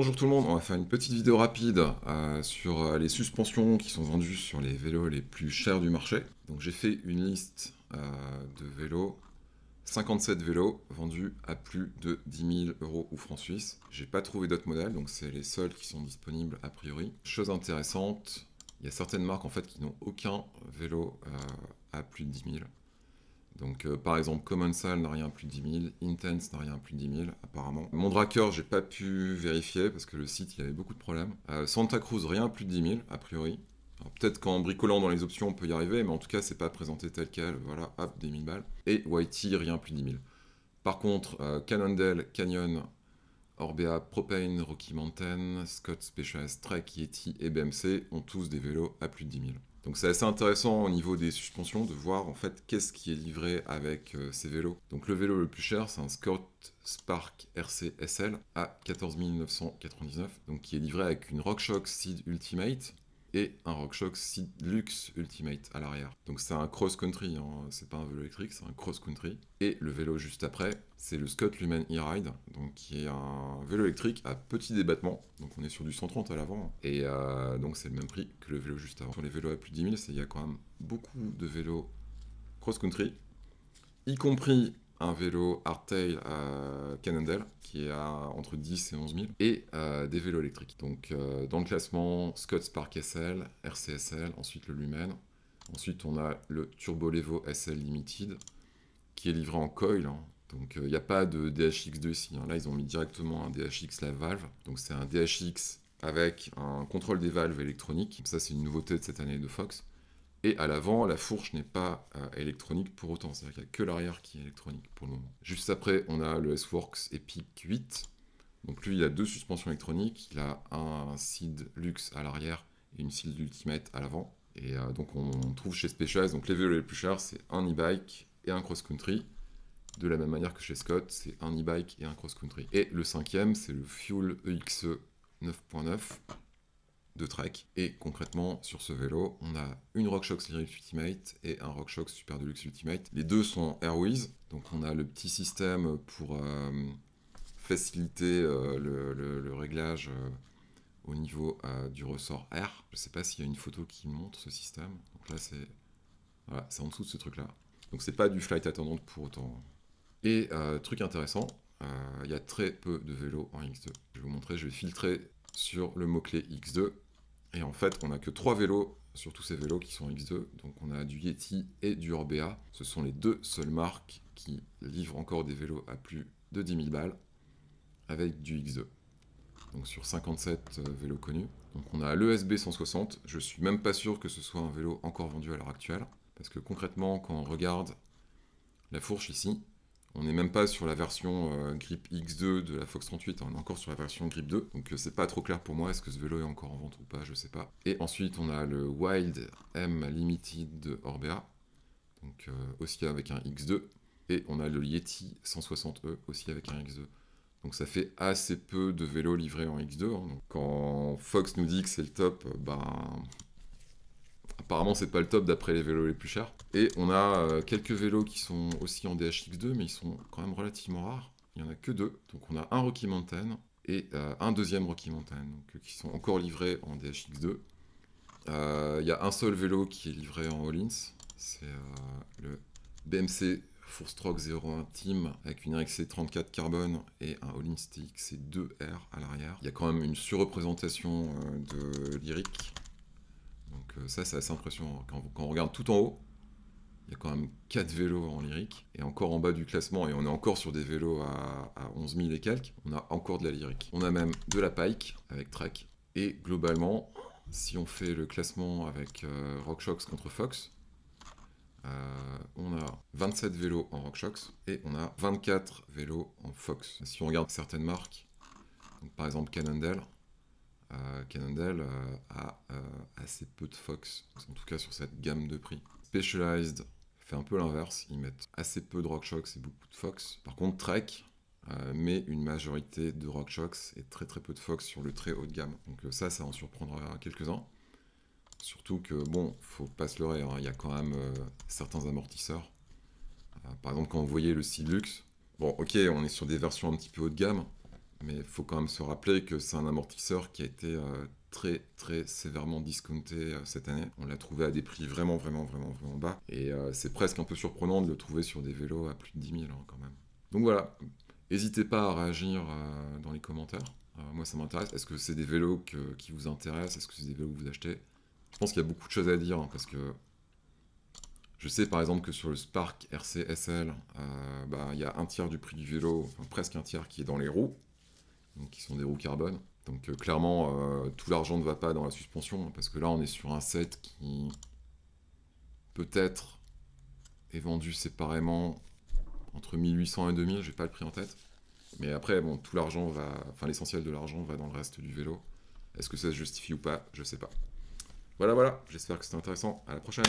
Bonjour tout le monde, on va faire une petite vidéo rapide sur les suspensions qui sont vendues sur les vélos les plus chers du marché. Donc j'ai fait une liste de vélos, 57 vélos vendus à plus de 10 000 euros ou francs suisses. J'ai pas trouvé d'autres modèles, donc c'est les seuls qui sont disponibles a priori. Chose intéressante, il y a certaines marques en fait qui n'ont aucun vélo à plus de 10 000. Donc par exemple Commensal n'a rien à plus de 10 000, Intense n'a rien à plus de 10 000 apparemment. Mondraker j'ai pas pu vérifier parce que le site il avait beaucoup de problèmes. Santa Cruz rien à plus de 10 000 a priori. Peut-être qu'en bricolant dans les options on peut y arriver, mais en tout cas c'est pas présenté tel quel, voilà, hop, des 1000 balles. Et YT rien à plus de 10 000. Par contre Cannondale, Canyon, Orbea, Propane, Rocky Mountain, Scott Specialized, Trek, Yeti et BMC ont tous des vélos à plus de 10 000. Donc c'est assez intéressant au niveau des suspensions de voir en fait qu'est-ce qui est livré avec ces vélos. Donc le vélo le plus cher c'est un Scott Spark RC SL à 14 999, donc qui est livré avec une RockShox Seed Ultimate et un RockShox Seed Luxe Ultimate à l'arrière. Donc c'est un cross-country, hein. C'est pas un vélo électrique, c'est un cross-country. Et le vélo juste après, c'est le Scott Lumen E-Ride, donc qui est un vélo électrique à petit débattement. Donc on est sur du 130 à l'avant, et donc c'est le même prix que le vélo juste avant. Sur les vélos à plus de 10 000, il y a quand même beaucoup de vélos cross-country, y compris un vélo hardtail Cannondale qui est à entre 10 et 11 000 et des vélos électriques. Donc dans le classement, Scott Spark SL, RCSL, ensuite le Lumen. Ensuite on a le Turbo Levo SL Limited qui est livré en coil. Hein. Donc il n'y a pas de DHX2 ici. Hein. Là ils ont mis directement un DHX la valve. Donc c'est un DHX avec un contrôle des valves électronique. Ça c'est une nouveauté de cette année de Fox. Et à l'avant, la fourche n'est pas électronique pour autant, c'est-à-dire qu'il n'y a que l'arrière qui est électronique pour le moment. Juste après, on a le S-Works Epic 8. Donc lui, il a deux suspensions électroniques, il a un Seed Luxe à l'arrière et une Seed Ultimate à l'avant. Et donc on trouve chez Specialized, donc les vélos les plus chers, c'est un e-bike et un cross-country. De la même manière que chez Scott, c'est un e-bike et un cross-country. Et le cinquième, c'est le Fuel EXE 9.9. de Trek. Et concrètement, sur ce vélo, on a une RockShox Lyric Ultimate et un RockShox Super Deluxe Ultimate. Les deux sont Airwiz, donc on a le petit système pour faciliter le réglage au niveau du ressort air. Je ne sais pas s'il y a une photo qui montre ce système. Donc là, c'est voilà, en dessous de ce truc-là. Donc c'est pas du flight attendant pour autant. Et truc intéressant, il y a très peu de vélos en X2. Je vais vous montrer, je vais filtrer sur le mot-clé X2. Et en fait, on n'a que 3 vélos sur tous ces vélos qui sont X2. Donc on a du Yeti et du Orbea. Ce sont les deux seules marques qui livrent encore des vélos à plus de 10 000 balles avec du X2. Donc sur 57 vélos connus. Donc on a l'ESB 160. Je suis même pas sûr que ce soit un vélo encore vendu à l'heure actuelle. Parce que concrètement, quand on regarde la fourche ici, on n'est même pas sur la version Grip X2 de la Fox 38, on est encore sur la version Grip 2, donc c'est pas trop clair pour moi, est-ce que ce vélo est encore en vente ou pas, je sais pas. Et ensuite on a le Wild M Limited de Orbea, donc aussi avec un X2, et on a le Yeti 160E aussi avec un X2. Donc ça fait assez peu de vélos livrés en X2, hein. Donc, quand Fox nous dit que c'est le top, apparemment, c'est pas le top d'après les vélos les plus chers. Et on a quelques vélos qui sont aussi en DHX2, mais ils sont quand même relativement rares. Il n'y en a que deux. Donc on a un Rocky Mountain et un deuxième Rocky Mountain, donc, qui sont encore livrés en DHX2. Il y a un seul vélo qui est livré en All-ins. C'est le BMC Fourstroke 01 Team avec une RXC 34 carbone et un All-ins TXC 2R à l'arrière. Il y a quand même une surreprésentation de lyrique. Donc ça c'est assez impressionnant. Quand on regarde tout en haut, il y a quand même 4 vélos en lyrique. Et encore en bas du classement, et on est encore sur des vélos à 11 000 et quelques, on a encore de la lyrique. On a même de la Pike avec Trek. Et globalement, si on fait le classement avec RockShox contre Fox, on a 27 vélos en RockShox et on a 24 vélos en Fox. Si on regarde certaines marques, donc par exemple Cannondale, Cannondale a assez peu de Fox, en tout cas sur cette gamme de prix. Specialized fait un peu l'inverse, ils mettent assez peu de RockShox et beaucoup de Fox. Par contre Trek met une majorité de RockShox et très très peu de Fox sur le très haut de gamme. Donc ça en surprendra quelques-uns. Surtout que bon, faut pas se leurrer, hein, il y a quand même certains amortisseurs. Par exemple quand vous voyez le Seed Luxe, bon ok on est sur des versions un petit peu haut de gamme, Mais il faut quand même se rappeler que c'est un amortisseur qui a été très très sévèrement discounté cette année. On l'a trouvé à des prix vraiment bas. Et c'est presque un peu surprenant de le trouver sur des vélos à plus de 10 000 hein, quand même. Donc voilà, n'hésitez pas à réagir dans les commentaires. Moi ça m'intéresse. Est-ce que c'est des vélos qui vous intéressent? Est-ce que c'est des vélos que vous achetez? Je pense qu'il y a beaucoup de choses à dire hein, parce que je sais par exemple que sur le Spark RC SL, il y a un tiers du prix du vélo, enfin presque un tiers qui est dans les roues, donc qui sont des roues carbone. Donc clairement, tout l'argent ne va pas dans la suspension, hein, parce que là on est sur un set qui peut-être est vendu séparément entre 1800 et 2000, j'ai pas le prix en tête. Mais après, bon, tout l'argent va, enfin l'essentiel de l'argent va dans le reste du vélo. Est-ce que ça se justifie ou pas? Je sais pas. Voilà, j'espère que c'était intéressant. À la prochaine.